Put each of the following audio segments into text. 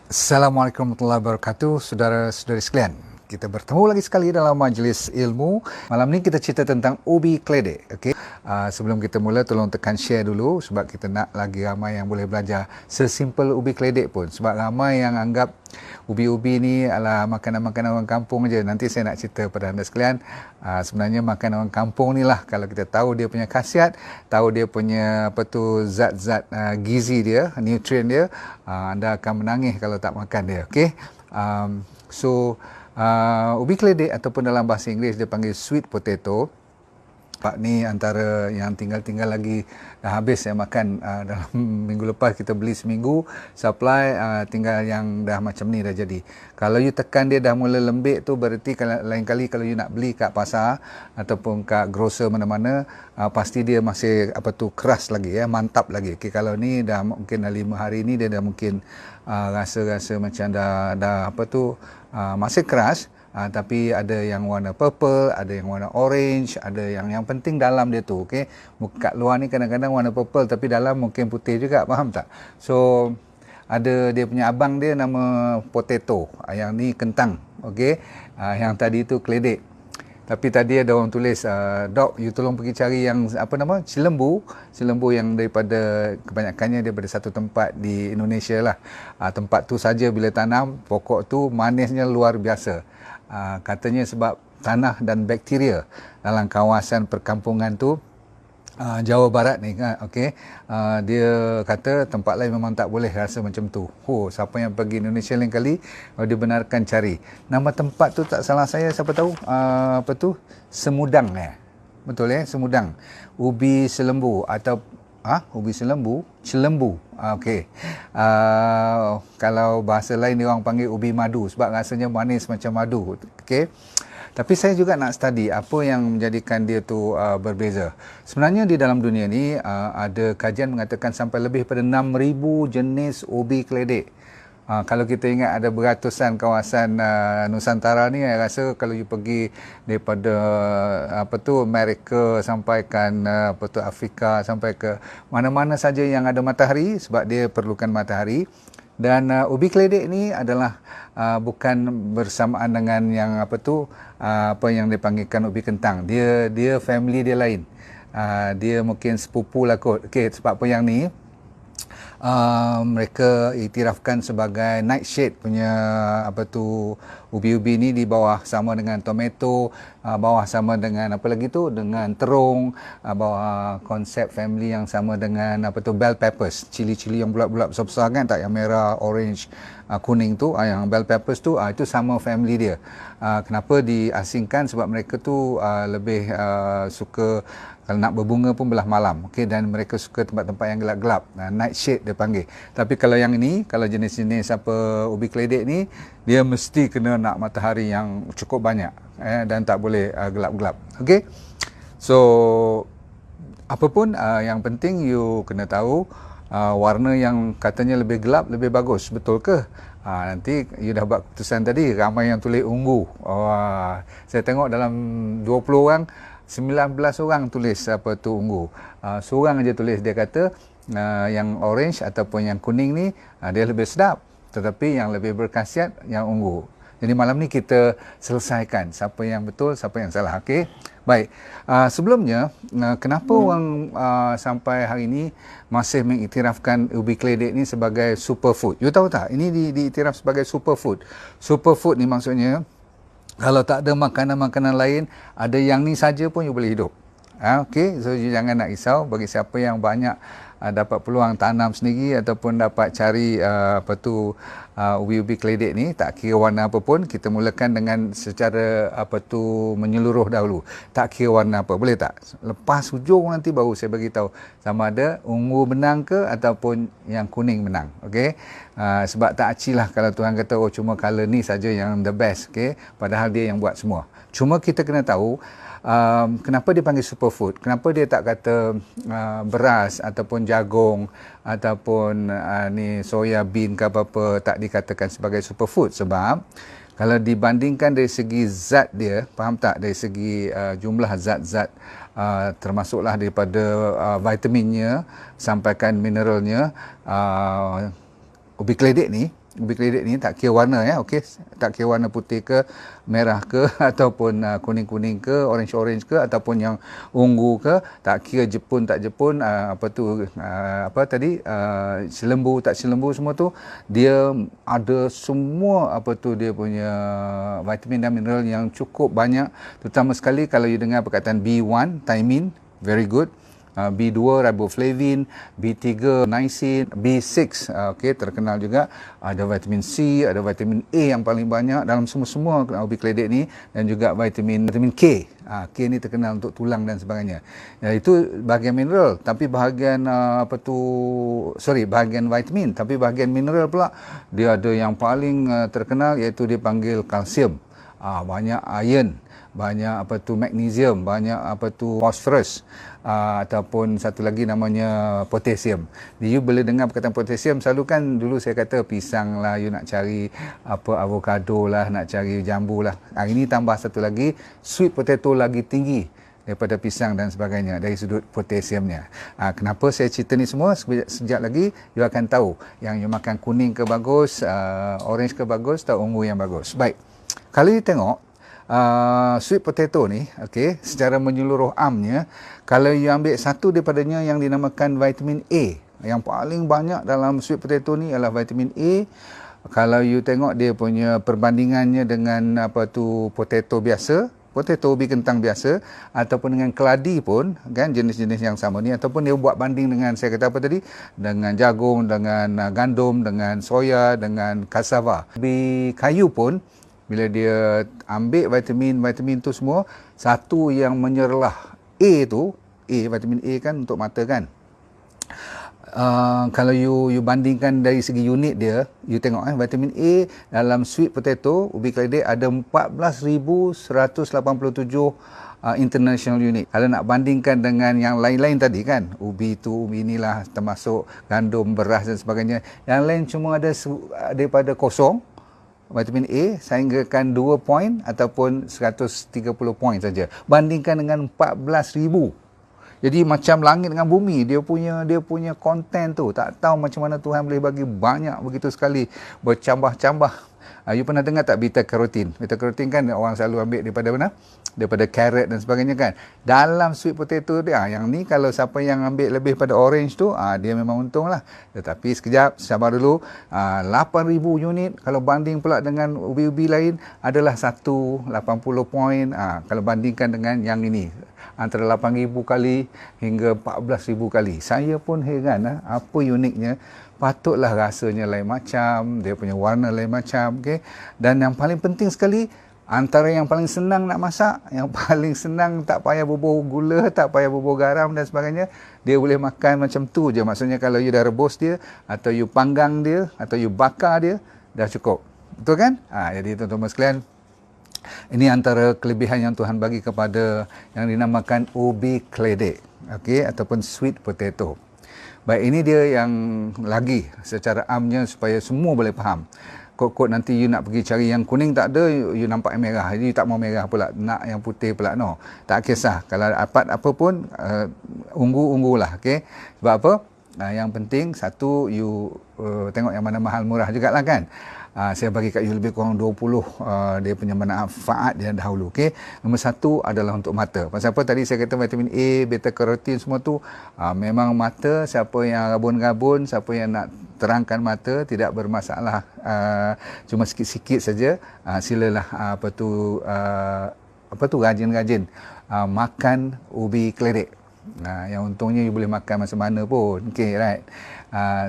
Assalamualaikum warahmatullahi wabarakatuh, saudara-saudari sekalian. Kita bertemu lagi sekali dalam majlis ilmu. Malam ni kita cerita tentang ubi keledek. Okay? Sebelum kita mula, tolong tekan share dulu sebab kita nak lagi ramai yang boleh belajar sesimpel ubi keledek pun. Sebab ramai yang anggap ubi-ubi ni adalah makanan-makanan orang kampung je. Nanti saya nak cerita pada anda sekalian, sebenarnya makanan orang kampung ni lah, kalau kita tahu dia punya khasiat, tahu dia punya zat-zat gizi dia, nutrien dia, anda akan menangis kalau tak makan dia. Okay? Ubi keledek ataupun dalam bahasa Inggeris dia panggil sweet potato. Pak ni antara yang tinggal lagi, dah habis saya makan dalam minggu lepas. Kita beli seminggu supply, tinggal yang dah macam ni dah jadi. Kalau you tekan dia dah mula lembik tu, berarti lain kali kalau you nak beli kat pasar ataupun kat grocer mana-mana, pasti dia masih keras lagi, mantap lagi. Okay, kalau ni dah mungkin dah 5 hari ni dia dah mungkin rasa-rasa macam dah masih keras. Tapi ada yang warna purple, ada yang warna orange, ada yang penting dalam dia tu, okey. Kat luar ni kadang-kadang warna purple tapi dalam mungkin putih juga, faham tak? So ada dia punya abang dia nama potato, yang ni kentang, okey. Yang tadi tu keledek. Tapi tadi ada orang tulis, Dok, you tolong pergi cari yang cilembu yang daripada, kebanyakannya daripada satu tempat di Indonesia lah. Tempat tu saja bila tanam, pokok tu manisnya luar biasa. Katanya sebab tanah dan bakteria dalam kawasan perkampungan tu, Jawa Barat ni, okey, dia kata tempat lain memang tak boleh rasa macam tu. Siapa yang pergi Indonesia lain kali, dibenarkan cari. Nama tempat tu tak salah saya, siapa tahu, Semudang, betul Semudang. Ubi selembu atau ubi celembu. Okey. Kalau bahasa lain dia orang panggil ubi madu sebab rasanya manis macam madu. Okey. Tapi saya juga nak study apa yang menjadikan dia tu berbeza. Sebenarnya di dalam dunia ni ada kajian mengatakan sampai lebih pada 6,000 jenis ubi keledek. Kalau kita ingat ada beratusan kawasan Nusantara ni, saya rasa kalau you pergi daripada Amerika sampai Afrika, sampai ke mana-mana saja yang ada matahari, sebab dia perlukan matahari. Dan ubi keledek ni adalah bukan bersamaan dengan yang apa yang dipanggilkan ubi kentang. Dia family dia lain. Dia mungkin sepupu lah kot. Okey, sebab apa yang ni mereka iktirafkan sebagai nightshade punya ubi-ubi ni, di bawah sama dengan tomato, bawah sama dengan dengan terung, bawah konsep family yang sama dengan bell peppers, cili-cili yang bulat-bulat besar-besar kan, tak, yang merah, orange, kuning tu, yang bell peppers tu, itu sama family dia. Kenapa diasingkan? Sebab mereka tu lebih suka, kalau nak berbunga pun belah malam, okey, dan mereka suka tempat-tempat yang gelap-gelap, nightshade dia panggil. Tapi kalau yang ini, kalau jenis-jenis ubi keledek ni, dia mesti kena nak matahari yang cukup banyak, dan tak boleh gelap-gelap. Okey. So apa pun, yang penting you kena tahu warna yang katanya lebih gelap lebih bagus, betul ke? Nanti you dah buat keputusan tadi. Ramai yang tulis ungu. Saya tengok dalam 20 orang, 19 orang tulis ungu. Seorang aja tulis, dia kata yang orange ataupun yang kuning ni dia lebih sedap, tetapi yang lebih berkhasiat yang ungu. Jadi malam ni kita selesaikan siapa yang betul, siapa yang salah. Okey. Baik. Sebelumnya, kenapa orang sampai hari ini masih mengiktirafkan ubi keledek ni sebagai superfood? You tahu tak? Ini diiktiraf sebagai superfood. Superfood ni maksudnya, kalau tak ada makanan-makanan lain, ada yang ni saja pun you boleh hidup. Okey, so you jangan nak risau. Bagi siapa yang banyak dapat peluang tanam sendiri ataupun dapat cari ubi-ubi keledek ni, tak kira warna apa pun, kita mulakan dengan secara menyeluruh dahulu. Tak kira warna apa, boleh tak? Lepas hujung nanti baru saya bagi tahu sama ada ungu menang ke ataupun yang kuning menang. Okey. Sebab tak aci lah kalau Tuhan kata cuma color ni saja yang the best, okey, padahal dia yang buat semua. Cuma kita kena tahu kenapa dia panggil superfood. Kenapa dia tak kata beras ataupun jagung ataupun soya bean ke apa-apa, tak dikatakan sebagai superfood? Sebab kalau dibandingkan dari segi zat dia, faham tak, dari segi jumlah zat-zat, termasuklah daripada vitaminnya sampaikan mineralnya, ubi keledek ni ubi keledek ni tak kira warna ya, okey, tak kira warna putih ke, merah ke ataupun kuning-kuning ke, orange-orange ke ataupun yang ungu ke, tak kira Jepun tak Jepun, selembu tak selembu, semua tu dia ada semua dia punya vitamin dan mineral yang cukup banyak, terutama sekali kalau you dengar perkataan B1 thiamine, very good. B2 riboflavin, B3 niacin, B6 terkenal juga, ada vitamin C, ada vitamin A yang paling banyak dalam semua ubi keledek ni, dan juga vitamin K. K ni terkenal untuk tulang dan sebagainya. Itu bahagian mineral, tapi bahagian bahagian vitamin, tapi bahagian mineral pula dia ada yang paling terkenal, iaitu dia panggil kalsium. Banyak iron, banyak magnesium, banyak phosphorus, ataupun satu lagi namanya potasium. You boleh dengar perkataan potasium, selalu kan dulu saya kata pisang lah, you nak cari avocado lah, nak cari jambu lah. Hari ini tambah satu lagi, sweet potato lagi tinggi daripada pisang dan sebagainya dari sudut potasiumnya. Kenapa saya cerita ni semua? Sejak lagi you akan tahu yang you makan kuning ke bagus, orange ke bagus, atau ungu yang bagus. Baik, kalau you tengok sweet potato ni, secara menyeluruh amnya, kalau you ambil satu daripadanya yang dinamakan vitamin A, yang paling banyak dalam sweet potato ni ialah vitamin A. Kalau you tengok dia punya perbandingannya dengan potato biasa, potato ubi kentang biasa, ataupun dengan keladi pun, kan, jenis-jenis yang sama ni, ataupun dia buat banding dengan, saya kata apa tadi, dengan jagung, dengan gandum, dengan soya, dengan cassava. Ubi kayu pun, bila dia ambil vitamin tu semua, satu yang menyerlah vitamin A kan untuk mata kan. Kalau you bandingkan dari segi unit dia, you tengok vitamin A dalam sweet potato ubi keledek ada 14,187 international unit. Kalau nak bandingkan dengan yang lain-lain tadi kan, ubi inilah termasuk gandum, beras dan sebagainya, yang lain cuma ada daripada kosong vitamin A sehinggakan 2 poin ataupun 130 poin saja, bandingkan dengan 14,000. Jadi macam langit dengan bumi, dia punya konten tu, tak tahu macam mana Tuhan boleh bagi banyak begitu sekali, bercambah-cambah. You pernah dengar tak beta carotene? Beta carotene kan orang selalu ambil daripada mana? Daripada carrot dan sebagainya kan. Dalam sweet potato dia, yang ni kalau siapa yang ambil lebih pada orange tu, dia memang untung lah. Tetapi sekejap, sabar dulu. 8,000 unit, kalau banding pula dengan ubi-ubi lain adalah 180 poin. Kalau bandingkan dengan yang ini, antara 8,000 kali hingga 14,000 kali. Saya pun heran apa uniknya. Patutlah rasanya lain macam, dia punya warna lain macam, Dan yang paling penting sekali, antara yang paling senang nak masak, yang paling senang, tak payah bubuh gula, tak payah bubuh garam dan sebagainya, dia boleh makan macam tu je. Maksudnya kalau you dah rebus dia, atau you panggang dia, atau you bakar dia, dah cukup. Betul kan? Jadi tuan-tuan sekalian, ini antara kelebihan yang Tuhan bagi kepada yang dinamakan ubi keledek, ataupun sweet potato. Baik, ini dia yang lagi secara amnya supaya semua boleh faham. Kod-kod nanti you nak pergi cari yang kuning tak ada, you nampak yang merah. Jadi you tak mau merah pula, nak yang putih pula. No, tak kisah. Kalau dapat apa pun, ungu-ungu lah. Sebab apa? Yang penting, satu, you tengok yang mana mahal murah jugalah kan. Saya bagi kat you lebih kurang 20 dia punya manfaat dia dahulu. Nombor satu adalah untuk mata. Pasal apa tadi saya kata vitamin A, beta carotene semua tu, memang mata, siapa yang rabun-rabun, siapa yang nak terangkan mata, tidak bermasalah. Cuma sikit-sikit saja, silalah rajin-rajin makan ubi keledek. Yang untungnya you boleh makan masa mana pun. Right.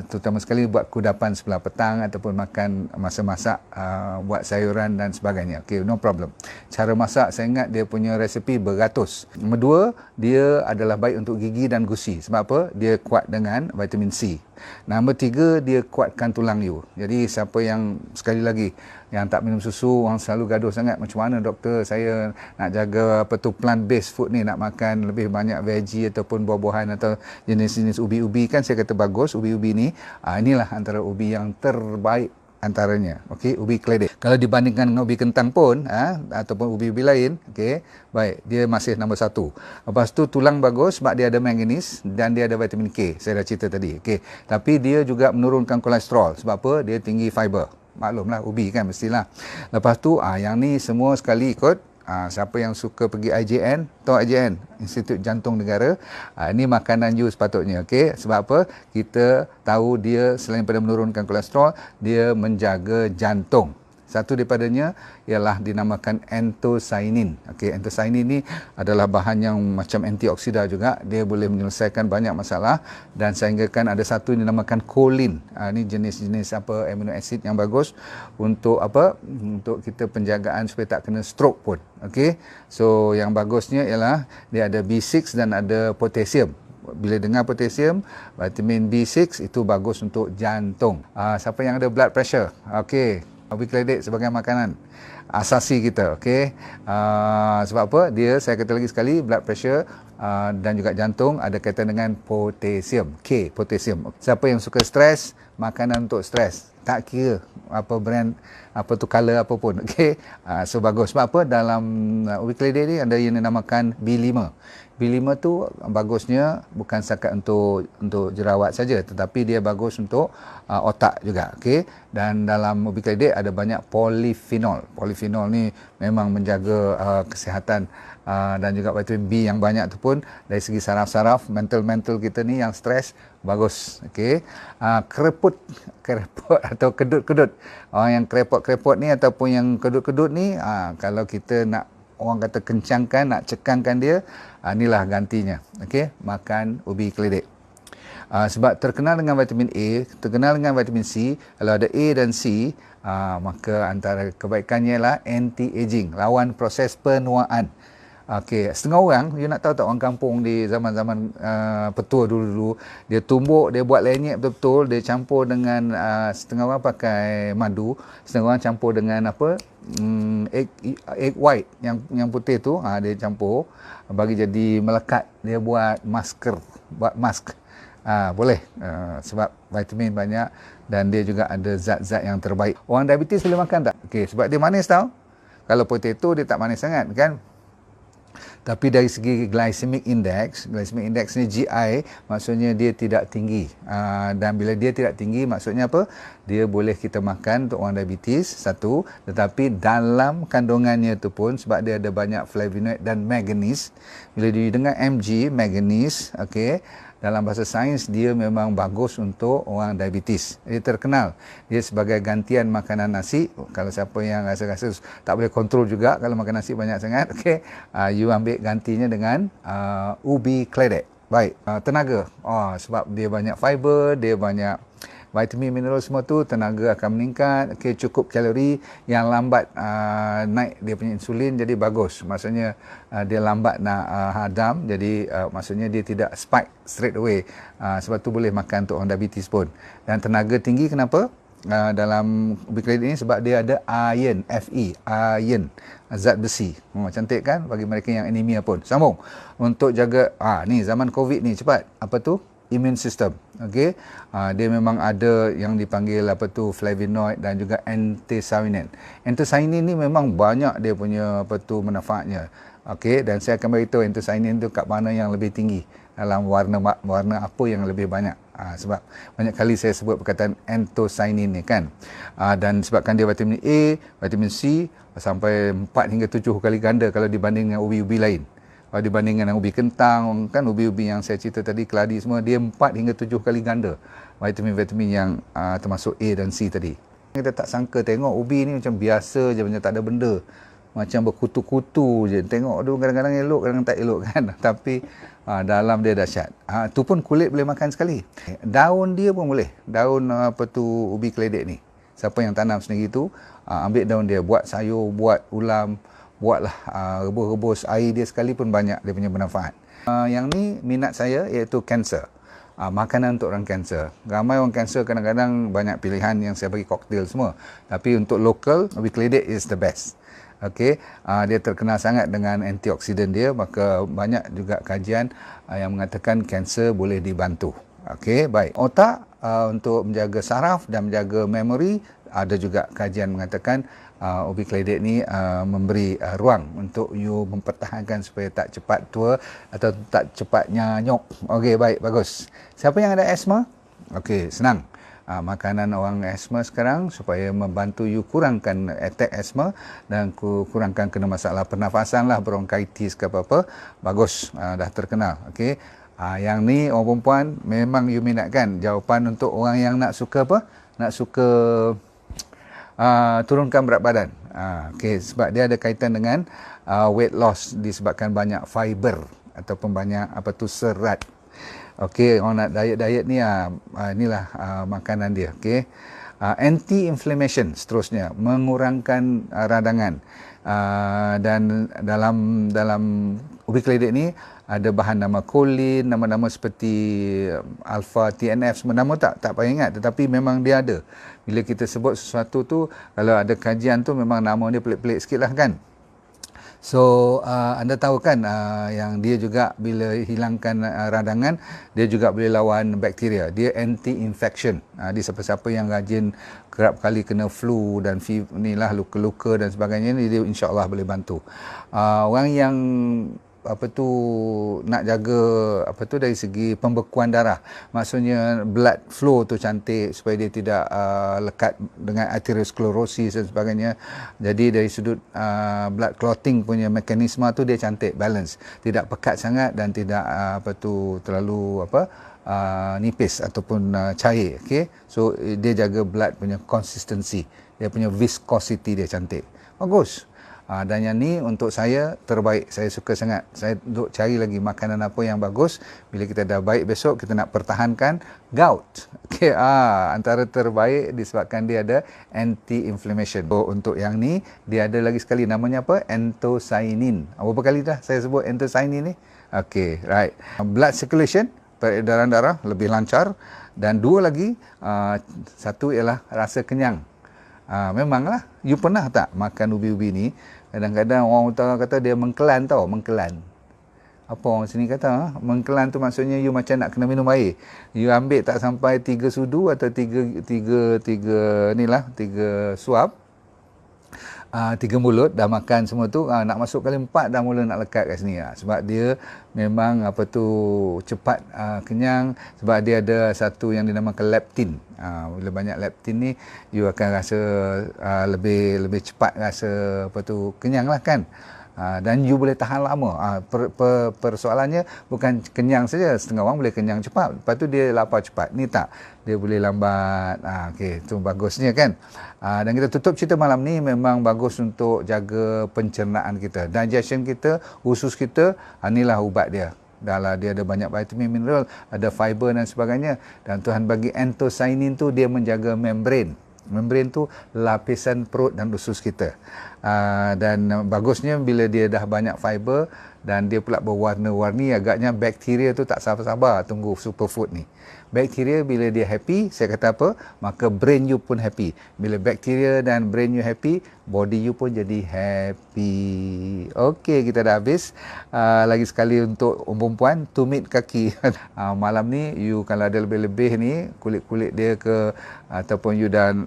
Terutama sekali buat kudapan sebelah petang ataupun makan masa masak, buat sayuran dan sebagainya. No problem. Cara masak saya ingat dia punya resepi beratus. Nombor dua, dia adalah baik untuk gigi dan gusi. Sebab apa? Dia kuat dengan vitamin C. Nombor tiga, dia kuatkan tulang you. Jadi siapa yang, sekali lagi, yang tak minum susu, orang selalu gaduh sangat, macam mana doktor saya nak jaga plant based food ni, nak makan lebih banyak veggie ataupun buah-buahan atau jenis-jenis ubi-ubi kan. Saya kata bagus ubi-ubi ni, inilah antara ubi yang terbaik antaranya. Ubi keledek. Kalau dibandingkan dengan ubi kentang pun, ataupun ubi-ubi lain, baik, dia masih nombor satu. Lepas tu tulang bagus sebab dia ada manganese dan dia ada vitamin K. Saya dah cerita tadi. Tapi dia juga menurunkan kolesterol. Sebab apa? Dia tinggi fiber. Maklumlah ubi kan mestilah. Lepas tu yang ni semua sekali ikut. Siapa yang suka pergi IJN, tahu IJN, Institut Jantung Negara, ini makanan you sepatutnya, okey? Sebab apa? Kita tahu dia selain pada menurunkan kolesterol, dia menjaga jantung. Satu daripadanya ialah dinamakan anthocyanin. Okey, anthocyanin ni adalah bahan yang macam antioksida juga. Dia boleh menyelesaikan banyak masalah dan sehinggakan ada satu yang dinamakan choline. Ini jenis-jenis apa amino acid yang bagus untuk apa? Untuk kita penjagaan supaya tak kena stroke pun. Okey. So yang bagusnya ialah dia ada B6 dan ada potasium. Bila dengar potasium, vitamin B6 itu bagus untuk jantung. Siapa yang ada blood pressure? Okey. Ubi keledek sebagai makanan asasi kita, okey. Sebab apa? Dia, saya kata lagi sekali, blood pressure dan juga jantung ada kaitan dengan potasium. K, potasium. Siapa yang suka stres, makanan untuk stres. Tak kira apa brand, apa tu color apa pun, okey. So bagus. Sebab apa? Dalam ubi keledek ni ada yang dinamakan B5. B5 tu bagusnya bukan setakat untuk jerawat saja, tetapi dia bagus untuk otak juga, okey. Dan dalam ubi keledek ada banyak polifenol. Polifenol ni memang menjaga kesihatan dan juga vitamin B yang banyak tu pun dari segi saraf-saraf mental kita ni yang stres bagus, okey. Kereput atau kedut-kedut. Orang yang kerepot-kerepot ni ataupun yang kedut-kedut ni, kalau kita nak orang kata kencangkan, nak cekangkan dia, inilah gantinya. Okey, makan ubi keledek. Sebab terkenal dengan vitamin A, terkenal dengan vitamin C. Kalau ada A dan C, maka antara kebaikannya ialah anti-aging, lawan proses penuaan. Okey, setengah orang, you nak tahu tak orang kampung di zaman-zaman petua dulu-dulu, dia tumbuk, dia buat lenyek betul-betul, dia campur dengan setengah orang pakai madu, setengah orang campur dengan apa? Egg white yang putih tu, dia campur bagi jadi melekat, dia buat mask. Boleh, sebab vitamin banyak dan dia juga ada zat-zat yang terbaik. Orang diabetes boleh makan tak? Okey, sebab dia manis tau. Kalau potato dia tak manis sangat kan. Tapi dari segi glycemic index ni GI, maksudnya dia tidak tinggi. Dan bila dia tidak tinggi, maksudnya apa? Dia boleh kita makan untuk orang diabetes, satu. Tetapi dalam kandungannya tu pun, sebab dia ada banyak flavonoid dan manganese. Bila dia dengar Mg, manganese, okey, dalam bahasa sains dia memang bagus untuk orang diabetes. Dia terkenal. Dia sebagai gantian makanan nasi. Kalau siapa yang rasa-rasa tak boleh kontrol juga kalau makan nasi banyak sangat, okey, you ambil gantinya dengan ubi keledek. Baik, tenaga. Sebab dia banyak fiber, dia banyak vitamin, mineral semua tu, tenaga akan meningkat, okey, cukup kalori, yang lambat naik dia punya insulin, jadi bagus. Maksudnya dia lambat nak hadam, jadi maksudnya dia tidak spike straight away. Sebab tu boleh makan untuk orang diabetes pun. Dan tenaga tinggi kenapa? Dalam ubi keledek ni sebab dia ada iron, Fe, iron, zat besi. Cantik kan bagi mereka yang anemia pun. Sambung. Untuk jaga ni zaman Covid ni cepat. Apa tu? Immune system. Okey, dia memang ada yang dipanggil apa tu flavonoid dan juga anthocyanin. Anthocyanin ni memang banyak dia punya apa tu manfaatnya. Okey, dan saya akan beritahu anthocyanin tu kat mana yang lebih tinggi, dalam warna apa yang lebih banyak. Sebab banyak kali saya sebut perkataan anthocyanin ni kan. Dan sebabkan dia vitamin A, vitamin C sampai 4 hingga 7 kali ganda kalau dibanding dengan ubi-ubi lain. Kalau dibandingkan dengan ubi kentang, kan ubi-ubi yang saya cerita tadi, keladi semua, dia 4 hingga 7 kali ganda vitamin-vitamin yang termasuk A dan C tadi. Kita tak sangka tengok ubi ni macam biasa je, macam tak ada benda. Macam berkutu-kutu je. Tengok tu kadang-kadang elok, kadang-kadang tak elok kan. Tapi dalam dia dahsyat. Tu pun kulit boleh makan sekali. Daun dia pun boleh. Daun apa tu ubi keledek ni. Siapa yang tanam sendiri tu, ambil daun dia, buat sayur, buat ulam, buatlah rebus-rebus air dia sekali pun banyak dia punya manfaat. Yang ni minat saya iaitu kanser. Makanan untuk orang kanser. Ramai orang kanser kadang-kadang banyak pilihan yang saya bagi koktail semua. Tapi untuk lokal, ubi keledek is the best. Okey, dia terkenal sangat dengan antioksidan dia, maka banyak juga kajian yang mengatakan kanser boleh dibantu. Okey, baik. Otak untuk menjaga saraf dan menjaga memori, ada juga kajian mengatakan ubi keledek ni memberi ruang untuk you mempertahankan supaya tak cepat tua atau tak cepat nyanyuk. Okey, baik, bagus. Siapa yang ada asma? Okey, senang. makanan orang asma sekarang supaya membantu you kurangkan attack asma dan kurangkan kena masalah pernafasan lah, bronkitis ke apa-apa. Bagus, dah terkenal. Okey. Yang ni orang perempuan memang you minatkan. Jawapan untuk orang yang nak suka apa? Nak suka turunkan berat badan. Okay, sebab dia ada kaitan dengan weight loss disebabkan banyak fiber ataupun banyak serat. Okey, orang nak diet ni inilah makanan dia. Okey. Anti-inflammation seterusnya, mengurangkan radangan. Dan dalam ubi keledek ni ada bahan nama kolin, nama-nama seperti alpha TNF, semua nama tak payah ingat, tetapi memang dia ada. Bila kita sebut sesuatu tu, kalau ada kajian tu memang nama dia pelik-pelik sikit lah kan. So anda tahu kan yang dia juga bila hilangkan radangan, dia juga boleh lawan bakteria. Dia anti-infection. Di siapa-siapa yang rajin kerap kali kena flu dan inilah luka-luka dan sebagainya ni, dia insya-Allah boleh bantu. Orang yang nak jaga dari segi pembekuan darah, maksudnya blood flow tu cantik supaya dia tidak lekat dengan atherosclerosis dan sebagainya. Jadi dari sudut blood clotting punya mekanisme tu dia cantik, balance, tidak pekat sangat dan tidak terlalu nipis ataupun cair. Okay? So dia jaga blood punya consistency, dia punya viscosity dia cantik, bagus. Dan yang ni untuk saya terbaik. Saya suka sangat. Saya duk cari lagi makanan apa yang bagus. Bila kita dah baik besok, kita nak pertahankan gout. Okay, antara terbaik disebabkan dia ada anti-inflammation. So, untuk yang ni, dia ada lagi sekali namanya apa? Anthocyanin. Berapa kali dah saya sebut anthocyanin ni? Okay, right. Blood circulation, peredaran darah lebih lancar. Dan dua lagi, satu ialah rasa kenyang. Memanglah, you pernah tak makan ubi-ubi ni? Kadang-kadang orang utara kata dia mengkelan tau, mengkelan. Apa orang sini kata? Mengkelan tu maksudnya you macam nak kena minum air. You ambil tak sampai 3 sudu atau 3 suap. 3 mulut dah makan semua tu, nak masuk kali 4 dah mula nak lekat kat sini. Sebab dia memang cepat kenyang, sebab dia ada satu yang dinamakan leptin. Bila banyak leptin ni, you akan rasa lebih cepat rasa kenyang lah kan. Dan you boleh tahan lama. Persoalannya bukan kenyang saja, setengah orang boleh kenyang cepat, lepas tu dia lapar cepat. Ni tak, dia boleh lambat. Okey, tu bagusnya kan. Dan kita tutup cerita malam ni memang bagus untuk jaga pencernaan kita, digestion kita, usus kita. Inilah ubat dia. Dia ada banyak vitamin, mineral, ada fiber dan sebagainya. Dan Tuhan bagi anthocyanin tu, dia menjaga membran. Membran tu lapisan perut dan usus kita. Dan bagusnya bila dia dah banyak fiber dan dia pula berwarna-warni, agaknya bakteria tu tak sabar-sabar tunggu superfood ni. Bakteria bila dia happy, saya kata apa? Maka brain you pun happy. Bila bakteria dan brain you happy, body you pun jadi happy. Okey, kita dah habis. Lagi sekali untuk perempuan, tumit kaki. Malam ni, you kalau ada lebih-lebih ni, kulit-kulit dia ke, ataupun you dah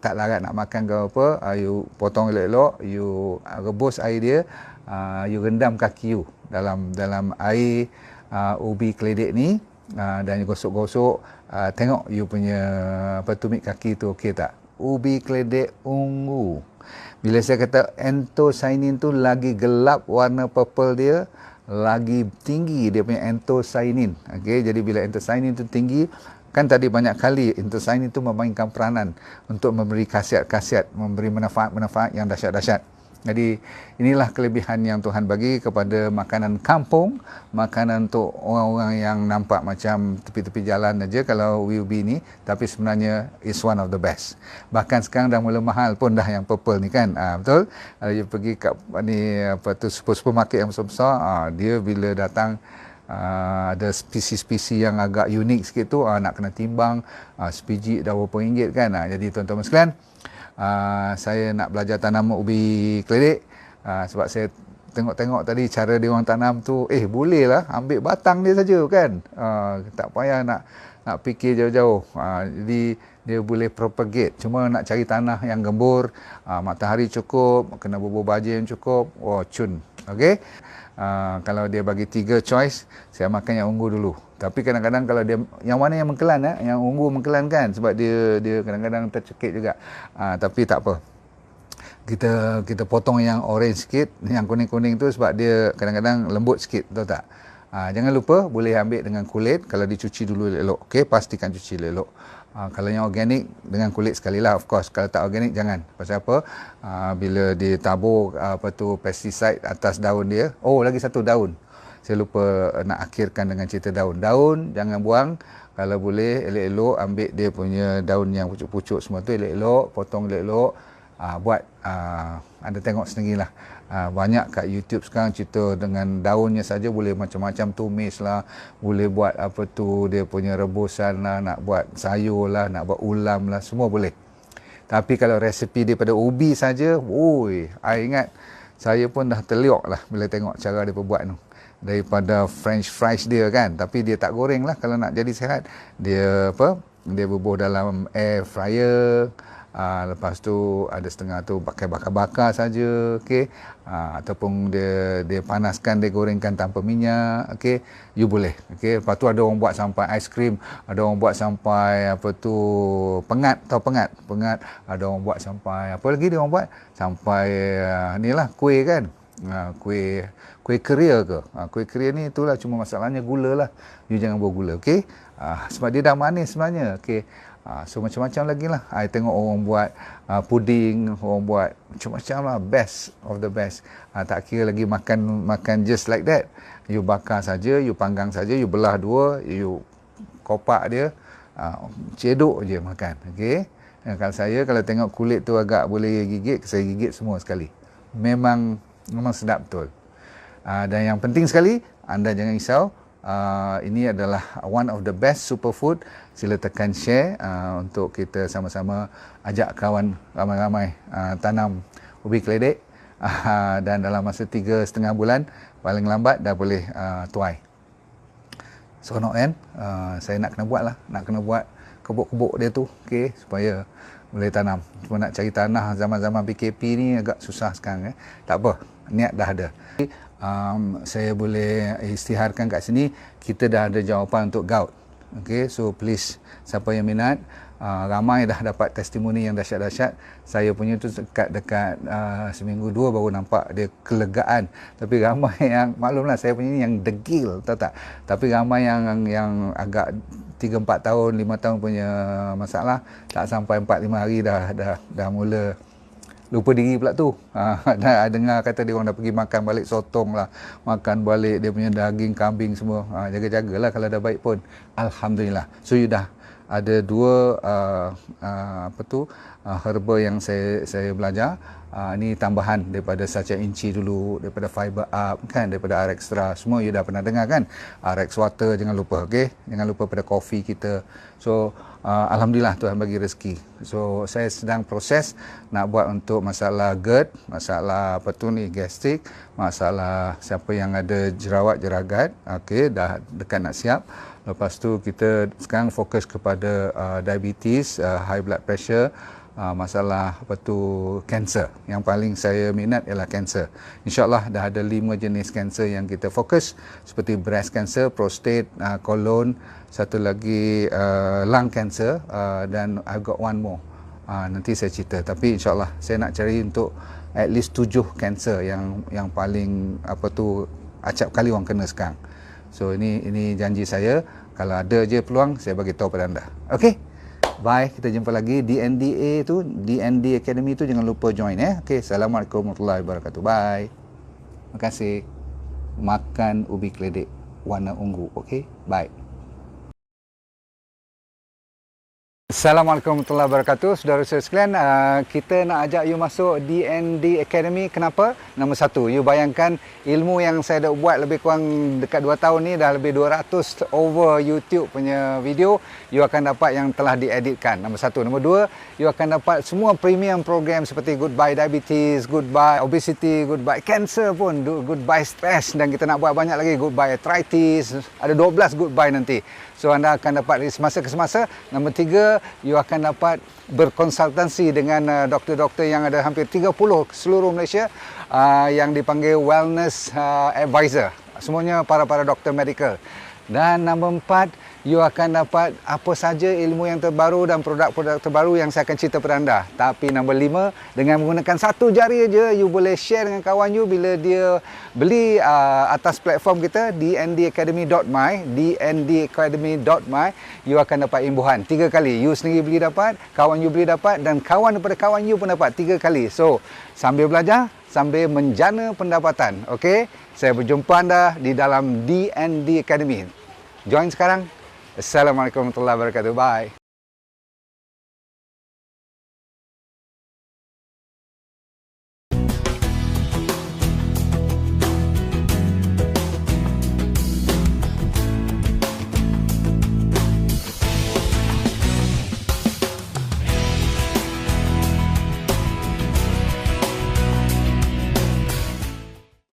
tak larat nak makan ke apa, you potong elok-elok, you rebus air dia, you rendam kaki you dalam air ubi keledek ni, dan you gosok-gosok, tengok you punya tumit kaki tu okey tak. Ubi keledek ungu. Bila saya kata anthocyanin tu lagi gelap warna purple dia, lagi tinggi dia punya anthocyanin. Okey, jadi bila anthocyanin tu tinggi, kan tadi banyak kali anthocyanin itu memainkan peranan untuk memberi khasiat-khasiat, memberi manfaat-manfaat yang dahsyat-dahsyat. Jadi inilah kelebihan yang Tuhan bagi kepada makanan kampung, makanan untuk orang-orang yang nampak macam tepi-tepi jalan aja kalau ubi ni, tapi sebenarnya is one of the best. Bahkan sekarang dah mula mahal pun dah yang purple ni kan. Betul? Kalau you pergi kat supermarket yang besar-besar, dia bila datang ada spesies-spesies yang agak unik sikit tu, nak kena timbang, sebiji dah berapa ringgit kan. Jadi tuan-tuan sekalian, saya nak belajar tanam ubi keledek, sebab saya tengok-tengok tadi cara dia orang tanam tu, boleh lah ambil batang dia saja kan, tak payah nak fikir jauh-jauh. Jadi dia boleh propagate, cuma nak cari tanah yang gembur, matahari cukup, kena bubur baja yang cukup, cun. Okey. Kalau dia bagi 3 choice, saya makan yang ungu dulu. Tapi kadang-kadang kalau dia yang mana yang mengkelan, yang ungu mengkelan kan, sebab dia kadang-kadang tercekik juga. Tapi tak apa. Kita potong yang orange sikit, yang kuning-kuning tu sebab dia kadang-kadang lembut sikit, tahu tak? Jangan lupa boleh ambil dengan kulit, kalau dicuci dulu elok. Okey, pastikan cuci elok. Kalau yang organik dengan kulit sekali lah, of course. Kalau tak organik jangan. Pasal apa? Bila ditabur pesticide atas daun dia. Oh, lagi satu daun. Saya lupa nak akhirkan dengan cerita daun. Daun jangan buang. Kalau boleh elok-elok ambil dia punya daun yang pucuk-pucuk semua tu elok-elok, potong elok-elok. Buat anda tengok sendirilah. Banyak kat YouTube sekarang cerita dengan daunnya saja boleh macam-macam, tumis lah, boleh buat dia punya rebusan lah, nak buat sayur lah, nak buat ulam lah, semua boleh. Tapi kalau resepi daripada ubi saja, I ingat saya pun dah terliok lah bila tengok cara dia buat tu. Daripada french fries dia kan, tapi dia tak goreng lah kalau nak jadi sihat. Dia bubuh dalam air fryer. Lepas tu ada setengah tu pakai bakar-bakar saja, okey. Ataupun dia panaskan, dia gorengkan tanpa minyak, okey. You boleh, okey. Lepas tu ada orang buat sampai aiskrim, ada orang buat sampai pengat, tahu pengat. Ada orang buat sampai apa lagi dia orang buat? Sampai inilah kuih kan. Kuih keria ke? Kuih keria ni itulah, cuma masalahnya gula lah. You jangan buat gula, okey. Sebab dia dah manis sebenarnya, okey. So macam-macam lagi lah. I tengok orang buat puding, orang buat macam-macam lah. Best of the best. Tak kira lagi makan just like that. You bakar saja, you panggang saja, you belah dua, you kopak dia, cedok je makan. Okay. Kalau tengok kulit tu agak boleh gigit, saya gigit semua sekali. Memang sedap betul. Dan yang penting sekali, anda jangan risau. Ini adalah one of the best superfood. Sila tekan share untuk kita sama-sama ajak kawan ramai-ramai tanam ubi keledek. Dan dalam masa 3.5 bulan paling lambat dah boleh tuai. Seronok kan? Saya nak kena buat kebuk-kebuk dia tu, okay, supaya boleh tanam. Cuma nak cari tanah zaman-zaman PKP ni agak susah sekarang. Tak apa, niat dah ada. Saya boleh isytiharkan kat sini, kita dah ada jawapan untuk gout. Okay, so please, siapa yang minat, ramai dah dapat testimoni yang dahsyat-dahsyat. Saya punya tu dekat seminggu 2 baru nampak dia kelegaan. Tapi ramai yang, maklumlah saya punya ni yang degil, tahu tak? Tapi ramai yang agak 3-4 tahun, 5 tahun punya masalah, tak sampai 4-5 hari dah mula lupa diri pula tu. Dah dengar kata dia orang dah pergi makan balik sotong lah, makan balik dia punya daging kambing semua. Jaga-jagalah kalau dah baik pun. Alhamdulillah. So you dah ada 2 herba yang saya belajar. Ni tambahan daripada Sacha Inci dulu, daripada Fiber Up kan, daripada RX Extra, semua you dah pernah dengar kan. RX Water jangan lupa, okey. Jangan lupa pada kopi kita. So alhamdulillah Tuhan bagi rezeki. So saya sedang proses nak buat untuk masalah GERD, masalah gastrik, masalah siapa yang ada jerawat-jeragat, okey, dah dekat nak siap. Lepas tu kita sekarang fokus kepada diabetes, high blood pressure, masalah kanser. Yang paling saya minat ialah kanser. InsyaAllah dah ada 5 jenis kanser yang kita fokus, seperti breast cancer, prostate, colon, satu lagi lung cancer, dan I've got one more. Nanti saya cerita. Tapi insyaAllah saya nak cari untuk at least 7 kanser yang paling acap kali orang kena sekarang. So ini janji saya. Kalau ada je peluang, saya bagi tahu pada anda. Okey? Bye, kita jumpa lagi. DND Academy tu jangan lupa join. Okey, Assalamualaikum warahmatullahi wabarakatuh. Bye. Terima kasih. Makan ubi keledek warna ungu. Okey? Bye. Assalamualaikum warahmatullahi wabarakatuh. Saudara sekalian, kita nak ajak you masuk DND Academy. Kenapa? Nombor 1, you bayangkan ilmu yang saya dah buat lebih kurang dekat 2 tahun ni, dah lebih 200 over YouTube punya video, you akan dapat yang telah dieditkan. Nombor 1. Nombor 2, you akan dapat semua premium program seperti Goodbye Diabetes, Goodbye Obesity, Goodbye Cancer pun, Goodbye Stress, dan kita nak buat banyak lagi, Goodbye Arthritis, ada 12 Goodbye nanti. So anda akan dapat dari semasa ke semasa. Nombor 3, you akan dapat berkonsultasi dengan doktor-doktor yang ada hampir 30 seluruh Malaysia yang dipanggil wellness advisor. Semuanya para doktor medical. Dan nombor 4, you akan dapat apa saja ilmu yang terbaru dan produk-produk terbaru yang saya akan cerita kepada anda. Tapi nombor 5, dengan menggunakan satu jari aja, you boleh share dengan kawan you bila dia beli atas platform kita dndacademy.my, dndacademy.my, you akan dapat imbuhan 3 kali. You sendiri beli dapat, kawan you beli dapat, dan kawan daripada kawan you pun dapat 3 kali. So, sambil belajar, sambil menjana pendapatan. Okey? Saya berjumpa anda di dalam DND Academy. Join sekarang. Assalamualaikum warahmatullahi wabarakatuh. Bye.